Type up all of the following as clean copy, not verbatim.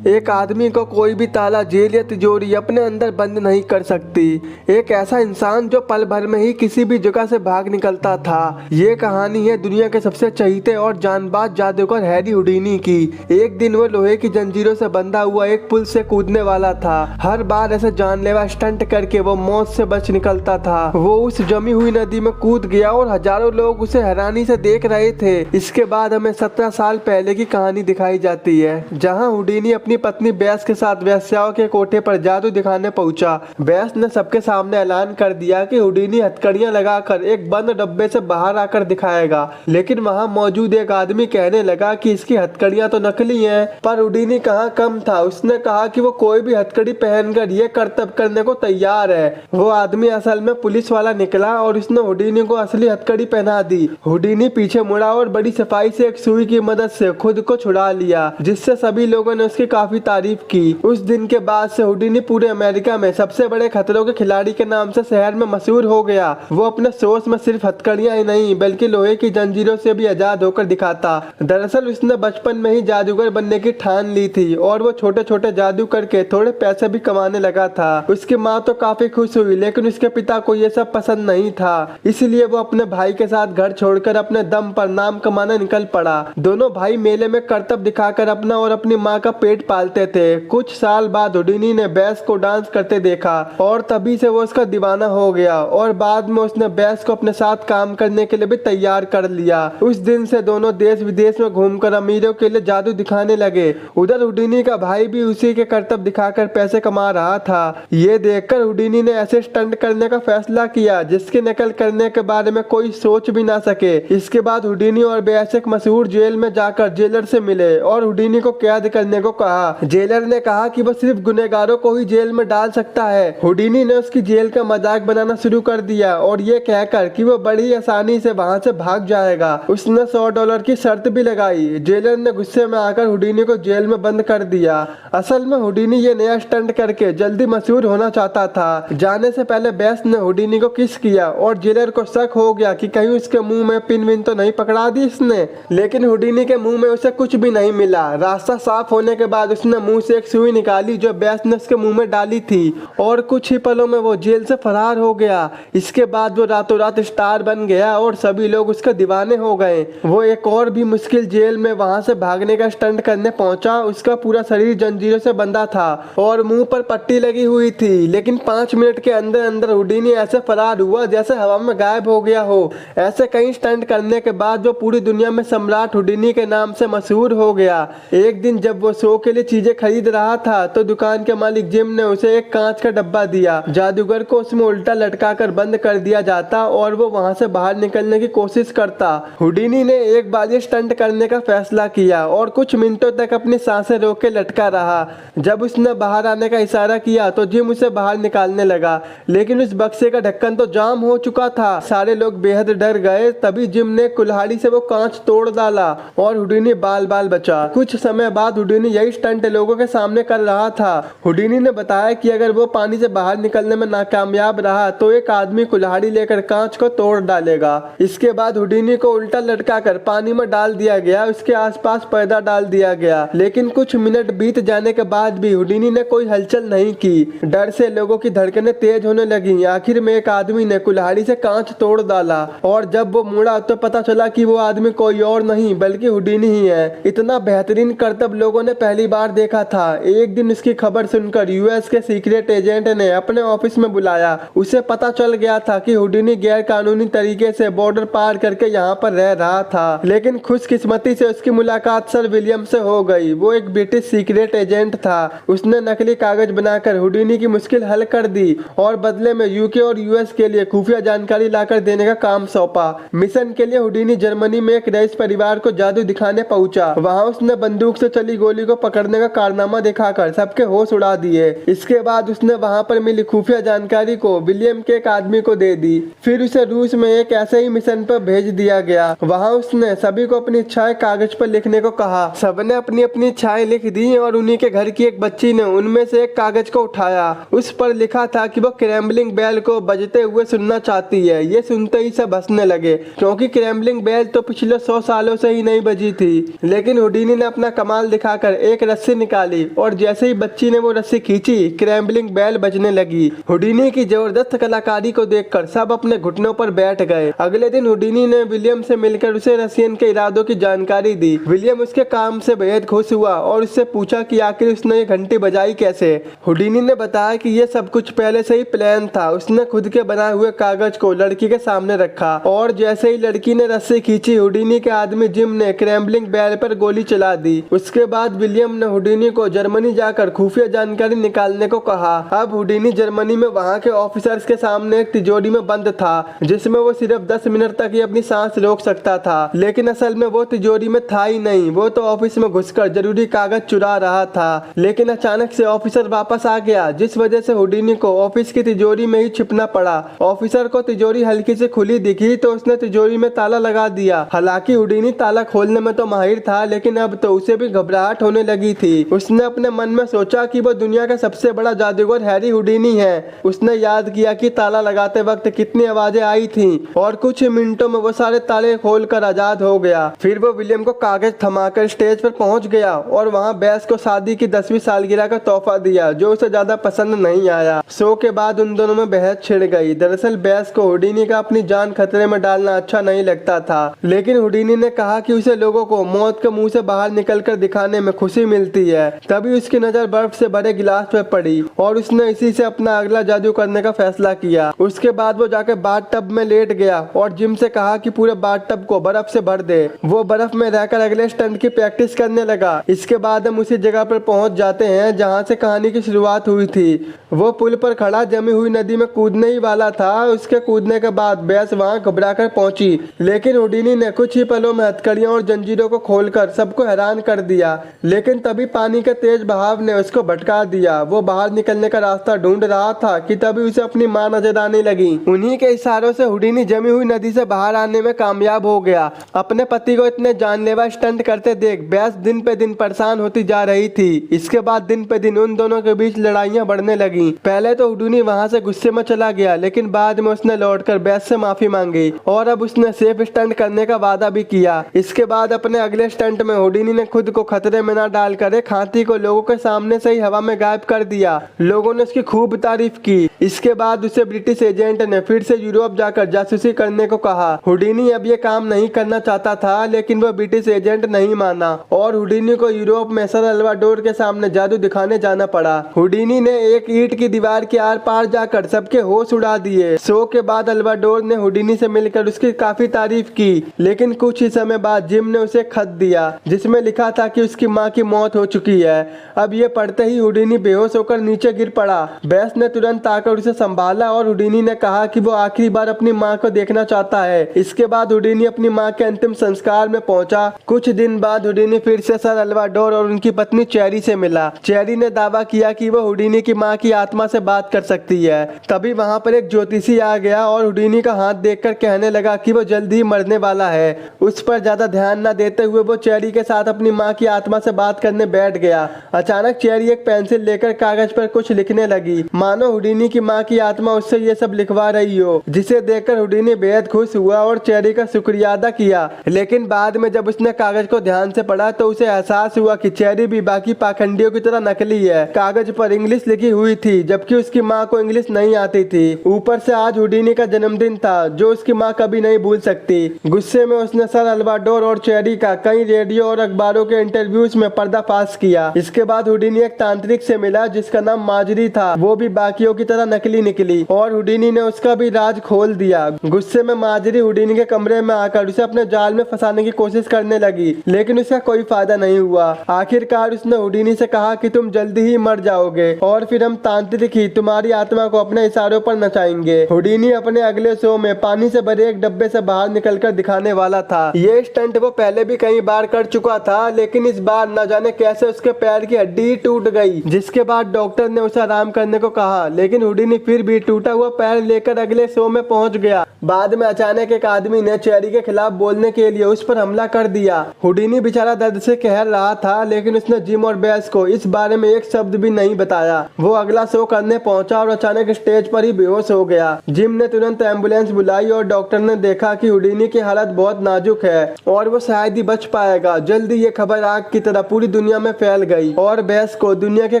एक आदमी को कोई भी ताला, जेल या तिजोरी अपने अंदर बंद नहीं कर सकती। एक ऐसा इंसान जो पल भर में ही किसी भी जगह से भाग निकलता था। ये कहानी है दुनिया के सबसे चहीते और जानबाज जादूगर हैरी हुडीनी की। एक दिन वो लोहे की जंजीरों से बंधा हुआ एक पुल से कूदने वाला था। हर बार ऐसे जानलेवा स्टंट करके वो मौत से बच निकलता था। वो उस जमी हुई नदी में कूद गया और हजारों लोग उसे हैरानी से देख रहे थे। इसके बाद हमें 17 साल पहले की कहानी दिखाई जाती है, जहाँ हुडीनी अपनी पत्नी बेस के साथ वेश्याओं के कोठे पर जादू दिखाने पहुंचा। बेस ने सबके सामने ऐलान कर दिया कि हुडीनी हथकड़ियां लगाकर एक बंद डब्बे से बाहर आकर दिखाएगा, लेकिन वहां मौजूद एक आदमी कहने लगा कि इसकी हथकड़ियां तो नकली हैं। पर हुडीनी कहाँ कम था, उसने कहा कि वो कोई भी हथकड़ी पहनकर ये करतब करने को तैयार है। वो आदमी असल में पुलिस वाला निकला और उसने हुडीनी को असली हथकड़ी पहना दी। हुडीनी पीछे मुड़ा और बड़ी सफाई से एक सुई की मदद से खुद को छुड़ा लिया, जिससे सभी लोगों ने उसकी काफी तारीफ की। उस दिन के बाद से हुडीनी पूरे अमेरिका में सबसे बड़े खतरों के खिलाड़ी के नाम से शहर में मशहूर हो गया। वो अपने सोच में सिर्फ हथकड़ियां ही नहीं बल्कि लोहे की जंजीरों से भी आजाद होकर दिखाता। दरअसल उसने बचपन में ही जादूगर बनने की ठान ली थी और वो छोटे छोटे जादू करके थोड़े पैसे भी कमाने लगा था। उसकी माँ तो काफी खुश हुई, लेकिन उसके पिता को ये सब पसंद नहीं था। इसलिए वो अपने भाई के साथ घर छोड़कर अपने दम पर नाम कमाने निकल पड़ा। दोनों भाई मेले में करतब दिखाकर अपना और अपनी माँ का पेट पालते थे। कुछ साल बाद हुडीनी ने बेस को डांस करते देखा और तभी से वो उसका दीवाना हो गया और बाद में उसने बेस को अपने साथ काम करने के लिए भी तैयार कर लिया। उस दिन से दोनों देश विदेश में घूमकर अमीरों के लिए जादू दिखाने लगे। उधर हुडीनी का भाई भी उसी के करतब दिखाकर पैसे कमा रहा था। ये देखकर हुडीनी ने ऐसे स्टंट करने का फैसला किया जिसकी नकल करने के बारे में कोई सोच भी ना सके। इसके बाद हुडीनी और बेस एक मशहूर जेल में जाकर जेलर से मिले और हुडीनी को कैद करने को कहा। जेलर ने कहा कि वो सिर्फ गुनहगारों को ही जेल में डाल सकता है। हुडीनी ने उसकी जेल का मजाक बनाना शुरू कर दिया और ये कहकर कि वो बड़ी आसानी से वहां से भाग जाएगा। उसने $100 की शर्त भी लगाई। जेलर ने गुस्से में आकर हुडीनी को जेल में बंद कर दिया। असल में हुडीनी ये नया स्टंट करके जल्दी मशहूर होना चाहता था। जाने से पहले बेस ने हुडीनी को किस किया और जेलर को शक हो गया कि कहीं उसके मुंह में पिन विन तो नहीं पकड़ा दी इसने, लेकिन हुडीनी के मुंह में उसे कुछ भी नहीं मिला। रास्ता साफ होने के बाद उसने मुंह से एक सुई निकाली जो बेस ने उसके मुंह में डाली थी और कुछ ही पलों में वो जेल से फरार हो गया। इसके बाद वो रातों रात स्टार बन गया और सभी लोग उसके दीवाने हो गए। वो एक और भी मुश्किल जेल में वहां से भागने का स्टंट करने पहुंचा। उसका पूरा शरीर जंजीरों से बंधा था और मुंह पर पट्टी लगी हुई थी, लेकिन 5 मिनट के अंदर अंदर हुडीनी ऐसे फरार हुआ जैसे हवा में गायब हो गया हो। ऐसे कई स्टंट करने के बाद वो पूरी दुनिया में सम्राट हुडीनी के नाम से मशहूर हो गया। एक दिन जब वो शो के लिए चीजें खरीद रहा था तो दुकान के मालिक जिम ने उसे एक कांच का डब्बा दिया। जादूगर को उसमें उल्टा लटका कर बंद कर दिया जाता और वो वहां से बाहर निकलने की कोशिश करता। हुडीनी ने एक बार ये स्टंट करने का फैसला किया और कुछ मिनटों तक अपनी सांसें रोक के लटका रहा। जब उसने बाहर आने का इशारा किया तो जिम उसे बाहर निकालने लगा, लेकिन उस बक्से का ढक्कन तो जाम हो चुका था। सारे लोग बेहद डर गए। तभी जिम ने कुल्हाड़ी से वो कांच तोड़ डाला और हुडीनी बाल बाल बचा। कुछ समय बाद हुडीनी यही स्टंट लोगों के सामने कर रहा था। हुडीनी ने बताया कि अगर वो पानी से बाहर निकलने में नाकामयाब रहा तो एक आदमी कुल्हाड़ी लेकर कांच को तोड़ डालेगा। इसके बाद हुडीनी को उल्टा लटकाकर पानी में डाल दिया गया। उसके आसपास पर्दा डाल दिया गया, लेकिन कुछ मिनट बीत जाने के बाद भी हुडीनी ने कोई हलचल नहीं की। डर से लोगों की धड़कनें तेज होने लगी। आखिर में एक आदमी ने कुल्हाड़ी से कांच तोड़ डाला और जब वो मुड़ा तो पता चला कि वो आदमी कोई और नहीं बल्कि हुडीनी ही है। इतना बेहतरीन करतब लोगों ने पहली बार देखा था। एक दिन इसकी खबर सुनकर यूएस के सीक्रेट एजेंट ने अपने ऑफिस में बुलाया। उसे पता चल गया था कि हुडीनी गैर कानूनी तरीके से बॉर्डर पार करके यहाँ पर रह रहा था, लेकिन खुशकिस्मती से उसकी मुलाकात सर विलियम से हो गई। वो एक ब्रिटिश सीक्रेट एजेंट था। उसने नकली कागज बनाकर हुडीनी की मुश्किल हल कर दी और बदले में यूके और यूएस के लिए खुफिया जानकारी लाकर देने का काम सौंपा। मिशन के लिए हुडीनी जर्मनी में एक रईस परिवार को जादू दिखाने पहुंचा। वहां उसने बंदूक से चली गोली को पकड़ने का कारनामा दिखाकर सबके होश उड़ा दिए। इसके बाद उसने वहां पर मिली खुफिया जानकारी को विलियम के एक आदमी को दे दी। फिर उसे रूस में एक ऐसे ही मिशन पर भेज दिया गया। वहां उसने सभी को अपनी इच्छाएं कागज पर लिखने को कहा। सबने अपनी अपनी इच्छाएं लिख दी और उन्हीं के घर की एक बच्ची ने उनमें से एक कागज को उठाया। उस पर लिखा था कि वो क्रैम्बलिंग बेल को बजते हुए सुनना चाहती है। ये सुनते ही सब हंसने लगे, क्योंकि क्रैम्बलिंग बेल तो पिछले 100 सालों से ही नहीं बजी थी। लेकिन हुडीनी ने अपना कमाल दिखाकर एक रस्सी निकाली और जैसे ही बच्ची ने वो रस्सी खींची, क्रैम्बलिंग बेल बजने लगी। हुडीनी की जबरदस्त कलाकारी को देखकर सब अपने घुटनों पर बैठ गए। अगले दिन हुडीनी ने विलियम से मिलकर उसे रसियन के इरादों की जानकारी दी। विलियम उसके काम से बेहद खुश हुआ और उससे पूछा कि आखिर उसने ये घंटी बजाई कैसे। हुडीनी ने बताया कि ये सब कुछ पहले से ही प्लान था। उसने खुद के बनाए हुए कागज को लड़की के सामने रखा और जैसे ही लड़की ने रस्सी खींची, हुडीनी के आदमी जिम ने क्रैम्बलिंग बेल पर गोली चला दी। उसके बाद विलियम ने हुडीनी को जर्मनी जाकर खुफिया जानकारी निकालने को कहा। अब हुडीनी जर्मनी में वहाँ के ऑफिसर्स के सामने एक तिजोरी में बंद था, जिसमें वो सिर्फ 10 मिनट तक ही अपनी सांस रोक सकता था। लेकिन असल में वो तिजोरी में था ही नहीं, वो तो ऑफिस में घुसकर जरूरी कागज चुरा रहा था। लेकिन अचानक से ऑफिसर वापस आ गया, जिस वजह से हुडीनी को ऑफिस की तिजोरी में ही छिपना पड़ा। ऑफिसर को तिजोरी हल्की से खुली दिखी तो उसने तिजोरी में ताला लगा दिया। हालांकि हुडीनी ताला खोलने में तो माहिर था, लेकिन अब तो उसे भी घबराहट होने लगी थी। उसने अपने मन में सोचा कि वो दुनिया का सबसे बड़ा जादूगर हैरी हुडीनी है। उसने याद किया कि ताला लगाते वक्त कितनी आवाजें आई थीं और कुछ मिनटों में वो सारे ताले खोलकर आजाद हो गया। फिर वो विलियम को कागज थमाकर स्टेज पर पहुंच गया और वहां बेस को शादी की 10वीं सालगिरह का तोहफा दिया, जो उसे ज्यादा पसंद नहीं आया। शो के बाद उन दोनों में बहस छिड़ गई। दरअसल बेस को हुडीनी का अपनी जान खतरे में डालना अच्छा नहीं लगता था, लेकिन हुडीनी ने कहा कि उसे लोगों को मौत के मुंह से बाहर निकलकर दिखाने में खुशी मिलती है। तभी उसकी नजर बर्फ से भरे गिलास पर पड़ी और उसने इसी से अपना अगला जादू करने का फैसला किया। उसके बाद वो जाकर बाथटब में लेट गया और जिम से कहा कि पूरे बाथटब को बर्फ से भर दे। वो बर्फ में रहकर अगले स्टंट की प्रैक्टिस करने लगा। इसके बाद हम उसी जगह पर पहुंच जाते हैं जहां से कहानी की शुरुआत हुई थी। वो पुल पर खड़ा जमी हुई नदी में कूदने ही वाला था। उसके कूदने के बाद बेस वहां घबराकर पहुंची, लेकिन हुडीनी ने कुछ ही पलों में हथकड़ियों और जंजीरों को खोलकर सबको हैरान कर दिया। लेकिन तभी पानी के तेज बहाव ने उसको भटका दिया। वो बाहर निकलने का रास्ता ढूंढ रहा था कि तभी उसे अपनी माँ नजर आने लगी। उन्हीं के इशारों से हुडीनी जमी हुई नदी से बाहर आने में कामयाब हो गया। अपने पति को इतने जानलेवा स्टंट करते देख बेस दिन पे दिन परेशान होती जा रही थी। इसके बाद दिन पे दिन उन दोनों के बीच लड़ाइयाँ बढ़ने लगी। पहले तो हुडीनी वहाँ से गुस्से में चला गया, लेकिन बाद में उसने लौटकर बेस से माफी मांगी और अब उसने सेफ स्टंट करने का वादा भी किया। इसके बाद अपने अगले स्टंट में हुडीनी ने खुद को खतरे में न डालकर एक हाथी को लोगों के सामने से ही हवा में गायब कर दिया। लोगों ने उसकी खूब तारीफ की। इसके बाद उसे ब्रिटिश एजेंट ने फिर से यूरोप जाकर जासूसी करने को कहा। हुडीनी अब ये काम नहीं करना चाहता था, लेकिन वह ब्रिटिश एजेंट नहीं माना और हुडीनी को यूरोप में सर अल्वाडोर के सामने जादू दिखाने जाना पड़ा। हुडीनी ने एक ईंट की दीवार के आर पार जाकर सबके होश उड़ा दिए। शो के बाद अल्वाडोर ने हुडीनी से मिलकर उसकी काफी तारीफ की, लेकिन कुछ ही समय बाद जिम ने उसे खत दिया जिसमें लिखा था कि उसकी माँ की मौत हो चुकी है। अब ये पढ़ते ही हुडीनी बेहोश होकर नीचे गिर पड़ा। बेस ने तुरंत आकर उसे संभाला और हुडीनी ने कहा कि वो आखिरी बार अपनी माँ को देखना चाहता है। इसके बाद हुडीनी अपनी माँ के अंतिम संस्कार में पहुंचा। कुछ दिन बाद हुडीनी फिर से सर अल्वाडोर और उनकी पत्नी चेरी से मिला। चेरी ने दावा किया कि वो हुडीनी की माँ की आत्मा से बात कर सकती है। तभी वहाँ पर एक ज्योतिषी आ गया और हुडीनी का हाथ देखकर कहने लगा कि वो जल्द ही मरने वाला है। उस पर ज्यादा ध्यान न देते हुए वो चेरी के साथ अपनी माँ की आत्मा से बात करने बैठ गया। अचानक चेरी एक पेंसिल लेकर कागज पर कुछ लिखने लगी, मानो हुडीनी की माँ की आत्मा उससे ये सब लिखवा रही हो, जिसे देखकर हुडीनी बेहद खुश हुआ और चेरी का शुक्रिया अदा किया। लेकिन बाद में जब उसने कागज को ध्यान से पढ़ा तो उसे एहसास हुआ कि चेरी भी बाकी पाखंडियों की तरह नकली है। कागज पर इंग्लिश लिखी हुई थी, जबकि उसकी माँ को इंग्लिश नहीं आती थी। ऊपर से आज हुडीनी का जन्मदिन था, जो उसकी माँ कभी नहीं भूल सकती। गुस्से में उसने सर अल्वाडोर और चेरी का कई रेडियो और अखबारों के इंटरव्यूज में पर्दाफाश किया। इसके बाद हुडीनी एक तांत्रिक से मिला जिसका नाम माजरी था। वो भी बाकियों की तरह नकली निकली और हुडीनी ने उसका भी राज खोल दिया। गुस्से में माजरी हुडीनी के कमरे में आकर उसे अपने जाल में फंसाने की कोशिश करने लगी, लेकिन उसका कोई फायदा नहीं हुआ। आखिरकार उसने हुडीनी से कहा कि तुम जल्दी ही मर जाओगे और फिर हम तांत्रिक ही तुम्हारी आत्मा को अपने इशारों पर नचाएंगे। हुडीनी अपने अगले शो में पानी से भरे एक डब्बे से बाहर निकलकर दिखाने वाला था। ये स्टंट वो पहले भी कई बार कर चुका था, लेकिन इस बार न जाने कैसे उसके पैर की हड्डी टूट गई, जिसके बाद डॉक्टर ने उसे आराम करने को कहा। लेकिन हुडीनी फिर भी टूटा हुआ पैर लेकर अगले शो में पहुंच गया। बाद में अचानक एक आदमी ने चेरी के खिलाफ बोलने के लिए उस पर हमला कर दिया। हुडीनी बेचारा दर्द से कह रहा था, लेकिन उसने जिम और बेस को इस बारे में एक शब्द भी नहीं बताया। वो अगला शो करने पहुंचा और अचानक स्टेज पर ही बेहोश हो गया। जिम ने तुरंत एम्बुलेंस बुलाई और डॉक्टर ने देखा कि हुडीनी की हालत बहुत नाजुक है और वो शायद ही बच पाएगा। जल्दी ये खबर आग की तरह पूरी दुनिया में फैल गई और बेस को दुनिया के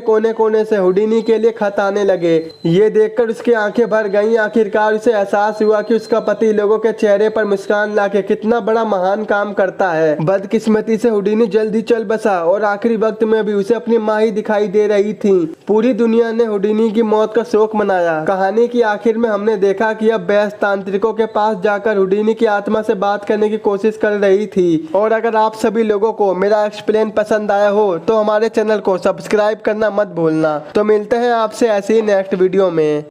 कोने कोने से हुडीनी के लिए खत आने लगे। ये देखकर उसकी आंखें भर गईं। आखिरकार उसे एहसास हुआ कि उसका पति लोगों के चेहरे पर मुस्कान लाके कितना बड़ा महान काम करता है। बदकिस्मती से हुडीनी जल्दी चल बसा और आखिरी वक्त में भी उसे अपनी माँ ही दिखाई दे रही थी। पूरी दुनिया ने हुडीनी की मौत का शोक मनाया। कहानी की आखिर में हमने देखा कि अब बेस तांत्रिकों के पास जाकर हुडीनी की आत्मा से बात करने की कोशिश कर रही थी। और अगर आप सभी लोगों को मेरा एक्सप्लेन पसंद आया हो तो हमारे चैनल को सब्सक्राइब करना मत भूलना। तो मिलते हैं आपसे ऐसे ही नेक्स्ट वीडियो में।